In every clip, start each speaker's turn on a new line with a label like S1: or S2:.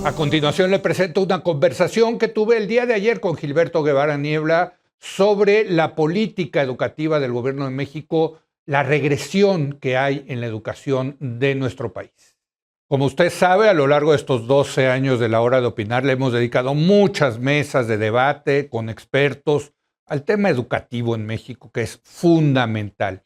S1: A continuación le presento una conversación que tuve el día de ayer con Gilberto Guevara Niebla sobre la política educativa del gobierno de México, la regresión que hay en la educación de nuestro país. Como usted sabe, a lo largo de estos 12 años de la hora de opinar, le hemos dedicado muchas mesas de debate con expertos al tema educativo en México, que es fundamental.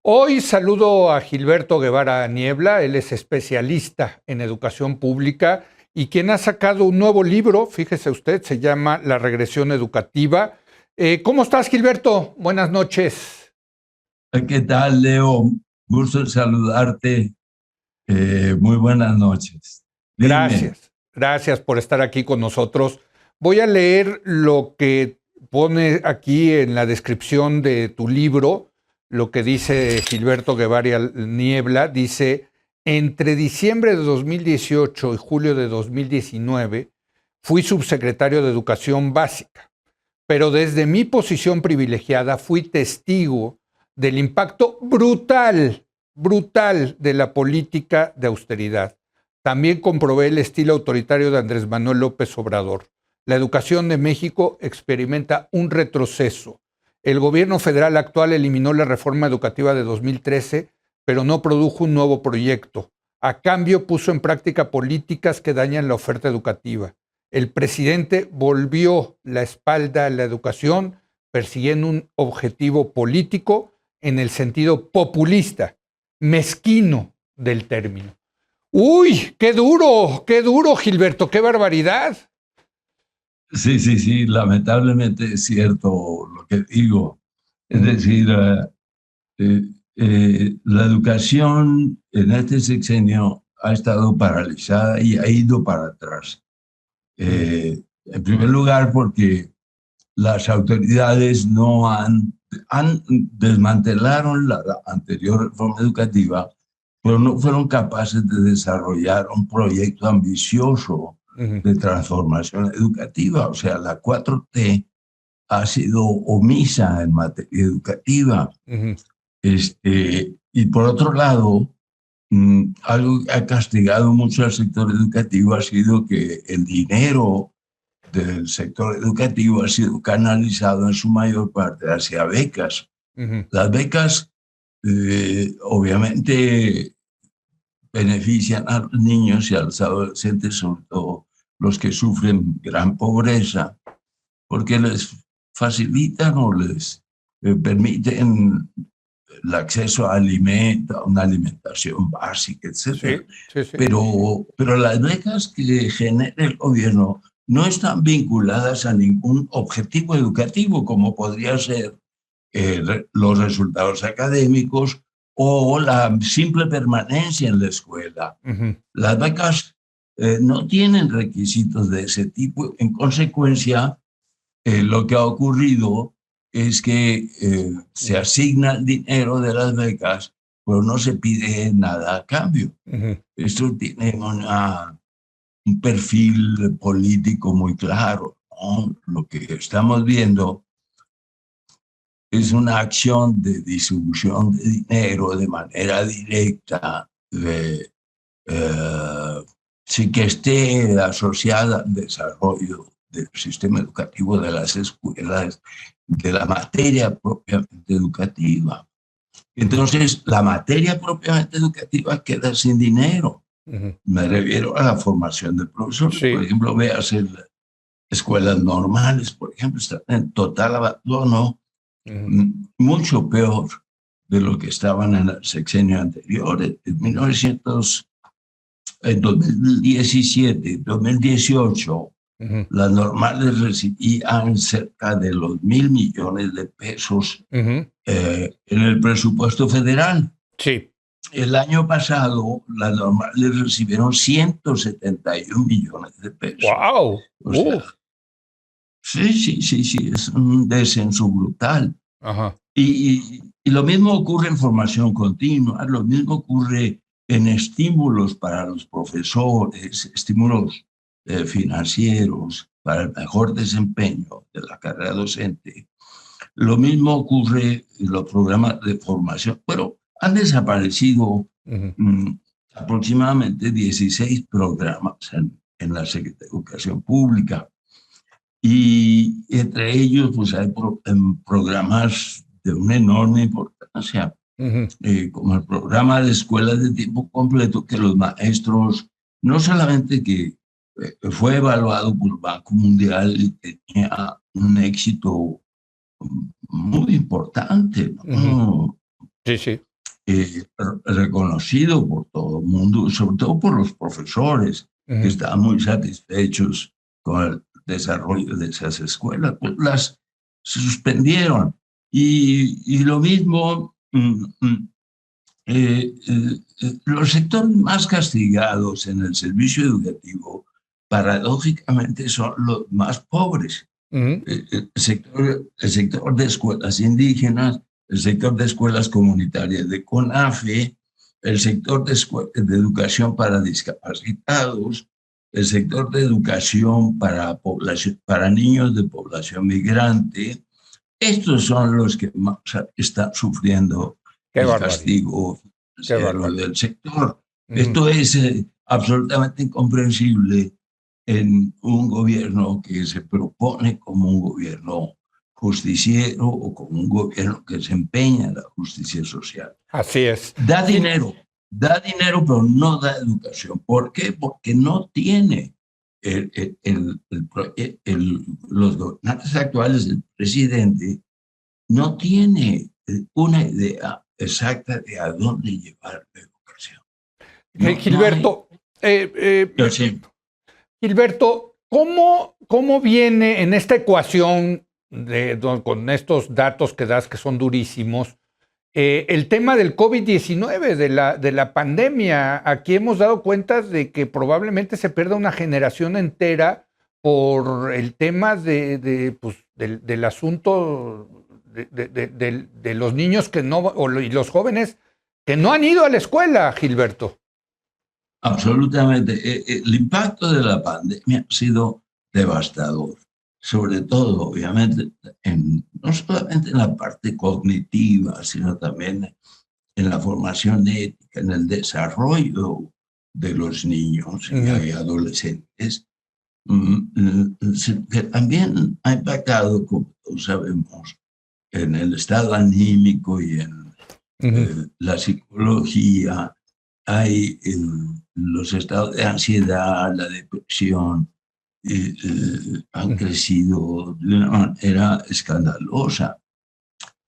S1: Hoy saludo a Gilberto Guevara Niebla, él es especialista en educación pública y quien ha sacado un nuevo libro, fíjese usted, se llama La regresión educativa. ¿Cómo estás, Gilberto? Buenas noches.
S2: ¿Qué tal, Leo? Gusto en saludarte. Muy buenas noches. Dime.
S1: Gracias por estar aquí con nosotros. Voy a leer lo que pone aquí en la descripción de tu libro, lo que dice Gilberto Guevara Niebla. Dice: entre diciembre de 2018 y julio de 2019 fui subsecretario de Educación Básica, pero desde mi posición privilegiada fui testigo del impacto brutal de la política de austeridad. También comprobé el estilo autoritario de Andrés Manuel López Obrador. La educación de México experimenta un retroceso. El gobierno federal actual eliminó la reforma educativa de 2013, pero no produjo un nuevo proyecto. A cambio, puso en práctica políticas que dañan la oferta educativa. El presidente volvió la espalda a la educación, persiguiendo un objetivo político en el sentido populista, mezquino del término. ¡Uy! ¡Qué duro, Gilberto! ¡Qué barbaridad!
S2: Sí, lamentablemente es cierto lo que digo. Es decir, la educación en este sexenio ha estado paralizada y ha ido para atrás. En primer lugar, porque las autoridades no han desmantelaron la anterior reforma educativa, pero no fueron capaces de desarrollar un proyecto ambicioso de transformación educativa. O sea, la 4T ha sido omisa en materia educativa. Y por otro lado, algo que ha castigado mucho al sector educativo ha sido que el dinero del sector educativo ha sido canalizado en su mayor parte hacia becas. Las becas, obviamente, benefician a los niños y a los adolescentes, sobre todo los que sufren gran pobreza, porque les facilitan o les permiten el acceso a alimentos, a una alimentación básica, etc. Sí. Pero las becas que genera el gobierno no están vinculadas a ningún objetivo educativo, como podría ser los resultados académicos o la simple permanencia en la escuela. Las becas no tienen requisitos de ese tipo. En consecuencia, lo que ha ocurrido es que se asigna el dinero de las becas, pero no se pide nada a cambio. Esto tiene un perfil político muy claro, ¿no? Lo que estamos viendo es una acción de distribución de dinero de manera directa, sin que esté asociada al desarrollo del sistema educativo, de las escuelas, de la materia propiamente educativa. Entonces, la materia propiamente educativa queda sin dinero. Me refiero a la formación de profesores. Sí. Por ejemplo, veas escuelas normales, por ejemplo, están en total abandono, mucho peor de lo que estaban en el sexenio anterior. En 2017, 2018, las normales recibían cerca de los 1,000 millones de pesos en el presupuesto federal.
S1: Sí.
S2: El año pasado, las normales recibieron 171 millones de pesos.
S1: ¡Wow!
S2: O sea, sí, es un descenso brutal. Y lo mismo ocurre en formación continua, lo mismo ocurre en estímulos para los profesores, estímulos financieros para el mejor desempeño de la carrera docente. Lo mismo ocurre en los programas de formación, pero han desaparecido aproximadamente 16 programas en en la Secretaría de Educación Pública. Y entre ellos, pues hay programas de una enorme importancia, como el programa de escuelas de tiempo completo, que los maestros, no solamente que fue evaluado por el Banco Mundial y tenía un éxito muy importante, ¿no?
S1: Sí, sí.
S2: Reconocido por todo el mundo, sobre todo por los profesores, que estaban muy satisfechos con el desarrollo de esas escuelas, pues las suspendieron. Y lo mismo, los sectores más castigados en el servicio educativo, paradójicamente, son los más pobres. El sector de escuelas indígenas, el sector de escuelas comunitarias de CONAFE, el sector de educación para discapacitados, el sector de educación para niños de población migrante. Estos son los que más están sufriendo el castigo del sector. Esto es absolutamente incomprensible en un gobierno que se propone como un gobierno justiciero o como un gobierno que se empeña en la justicia social.
S1: Así es.
S2: Da dinero, pero no da educación. ¿Por qué? Porque no tiene los gobernantes actuales, el presidente, no tiene una idea exacta de a dónde llevar la educación.
S1: Gilberto, Gilberto, ¿cómo viene en esta ecuación con estos datos que das que son durísimos, el tema del COVID-19, de la pandemia? Aquí hemos dado cuenta de que probablemente se pierda una generación entera por el tema del asunto de los niños y los jóvenes que no han ido a la escuela, Gilberto.
S2: Absolutamente. El impacto de la pandemia ha sido devastador, sobre todo, obviamente, no solamente en la parte cognitiva, sino también en la formación ética, en el desarrollo de los niños y adolescentes, que también ha impactado, como todos sabemos, en el estado anímico y en la psicología. Hay los estados de ansiedad, la depresión, han crecido de una manera escandalosa.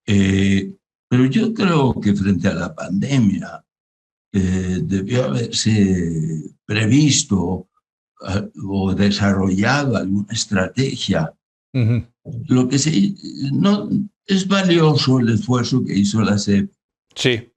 S2: Pero yo creo que frente a la pandemia debió haberse previsto o desarrollado alguna estrategia. Lo que no es valioso el esfuerzo que hizo la SEP.
S1: Sí.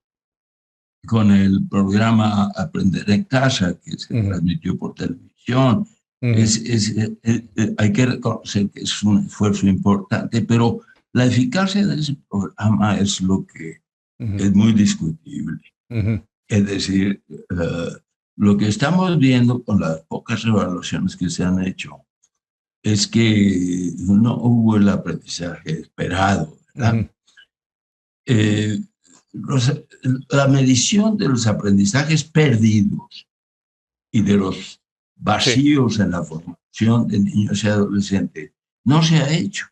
S2: Con el programa Aprender en Casa, que se transmitió por televisión. Hay que reconocer que es un esfuerzo importante, pero la eficacia de ese programa es lo que es muy discutible. Es decir, lo que estamos viendo con las pocas evaluaciones que se han hecho es que no hubo el aprendizaje esperado, ¿verdad? La medición de los aprendizajes perdidos y de los vacíos en la formación de niños y adolescentes no se ha hecho.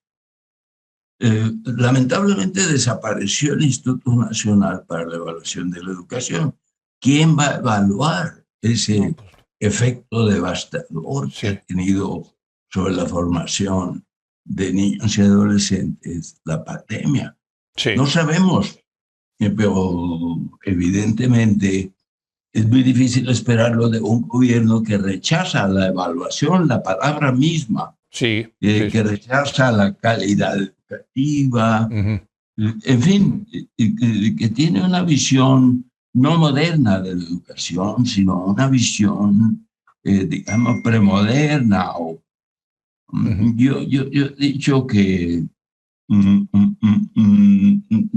S2: Lamentablemente desapareció el Instituto Nacional para la Evaluación de la Educación. ¿Quién va a evaluar ese efecto devastador que ha tenido sobre la formación de niños y adolescentes la pandemia? No sabemos. Pero evidentemente es muy difícil esperarlo de un gobierno que rechaza la evaluación, la palabra misma, que rechaza la calidad educativa, en fin, que tiene una visión no moderna de la educación, sino una visión, digamos, premoderna. Yo he dicho que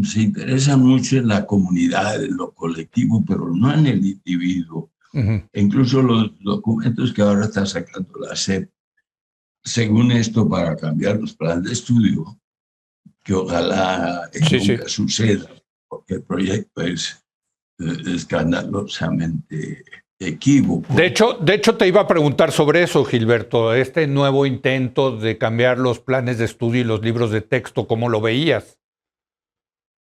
S2: se interesan mucho en la comunidad, en lo colectivo, pero no en el individuo. Incluso los documentos que ahora está sacando la SEP, según esto, para cambiar los planes de estudio, que ojalá nunca suceda, porque el proyecto es escandalosamente equívoco.
S1: De hecho, te iba a preguntar sobre eso, Gilberto, este nuevo intento de cambiar los planes de estudio y los libros de texto, ¿cómo lo veías?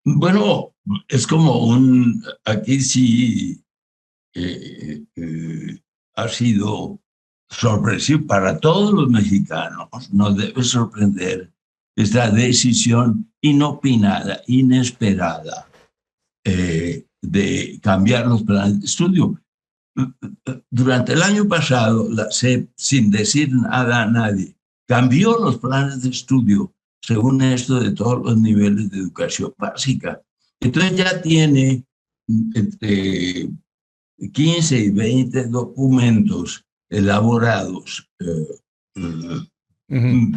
S2: Bueno, es como aquí sí ha sido sorpresivo para todos los mexicanos. Nos debe sorprender esta decisión inopinada, inesperada, de cambiar los planes de estudio. Durante el año pasado, la SEP, sin decir nada a nadie, cambió los planes de estudio según esto de todos los niveles de educación básica. Entonces ya tiene entre 15 y 20 documentos elaborados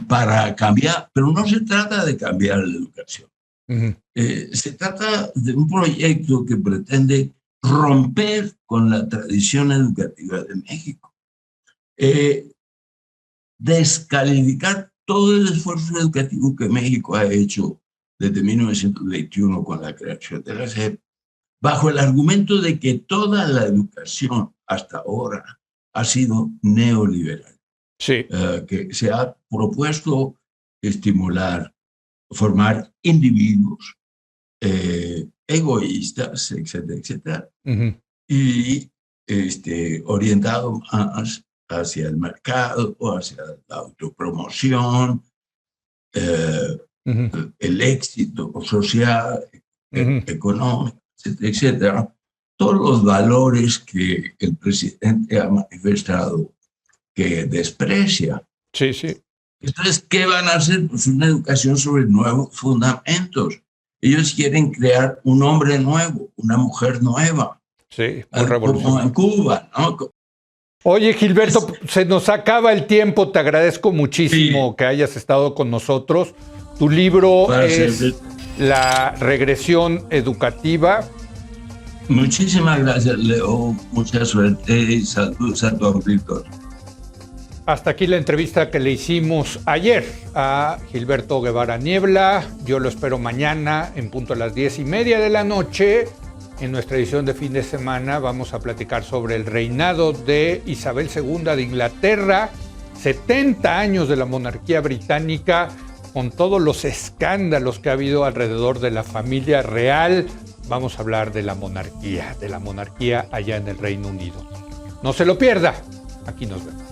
S2: para cambiar, pero no se trata de cambiar la educación. Se trata de un proyecto que pretende romper con la tradición educativa de México, descalificar todo el esfuerzo educativo que México ha hecho desde 1921 con la creación de la SEP, bajo el argumento de que toda la educación hasta ahora ha sido neoliberal.
S1: Sí.
S2: Que se ha propuesto estimular, formar individuos egoístas, etcétera, etcétera, y orientado más hacia el mercado o hacia la autopromoción, el éxito social, económico, etcétera, etcétera. Todos los valores que el presidente ha manifestado que desprecia.
S1: Sí, sí.
S2: Entonces, ¿qué van a hacer? Pues una educación sobre nuevos fundamentos. Ellos quieren crear un hombre nuevo, una mujer nueva.
S1: Sí, muy revolucionario.
S2: Como en Cuba, ¿no?
S1: Oye, Gilberto, se nos acaba el tiempo. Te agradezco muchísimo que hayas estado con nosotros. Tu libro es La regresión educativa.
S2: Muchísimas gracias, Leo. Mucha suerte y saludos a tu auditorio.
S1: Hasta aquí la entrevista que le hicimos ayer a Gilberto Guevara Niebla. Yo lo espero mañana en punto a las 10:30 de la noche. En nuestra edición de fin de semana vamos a platicar sobre el reinado de Isabel II de Inglaterra, 70 años de la monarquía británica, con todos los escándalos que ha habido alrededor de la familia real. Vamos a hablar de la monarquía allá en el Reino Unido. No se lo pierda. Aquí nos vemos.